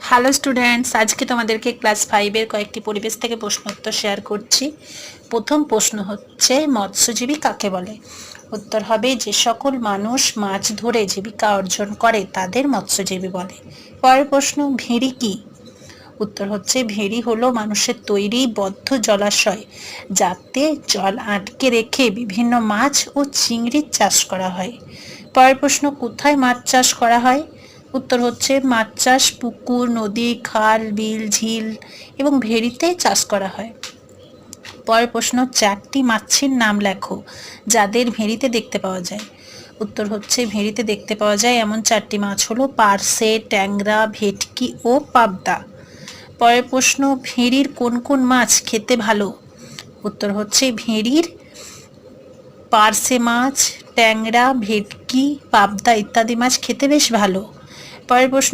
Hello students, আজকে তোমাদেরকে class 5-এর কয়েকটি পরিবেশ থেকে প্রশ্নোত্তর শেয়ার করছি। প্রথম প্রশ্ন হচ্ছে, মৎস্যজীবী কাকে বলে? উত্তর হবে, যে সকল মানুষ মাছ ধরে জীবিকা অর্জন করে তাদের মৎস্যজীবী বলে। পরের প্রশ্ন, ভেড়ি কি? উত্তর হচ্ছে, ভেড়ি হলো মানুষের তৈরি বদ্ধ জলাশয়, যাতে জল আটকে রেখে বিভিন্ন মাছ ও চিংড়ির চাষ করা হয়। পরের প্রশ্ন, কোথায় মাছ চাষ করা হয়? উত্তর হচ্ছে, মাছ চাষ পুকুর, নদী, খাল, বিল, ঝিল এবং ভেড়িতে চাষ করা হয়। পরের প্রশ্ন, 4টি মাছের নাম লেখো যাদের ভেড়িতে দেখতে পাওয়া যায়। উত্তর হচ্ছে, ভেড়িতে দেখতে পাওয়া যায় এমন 4টি মাছ হলো পার্সে, ট্যাংরা, ভেটকি ও পাবদা। পরের প্রশ্ন, ভেড়ির কোন কোন মাছ খেতে ভালো? উত্তর হচ্ছে, ভেড়ির পার্সে মাছ, ট্যাংরা, ভেটকি, পাবদা ইত্যাদি মাছ খেতে বেশ ভালো। পরের প্রশ্ন,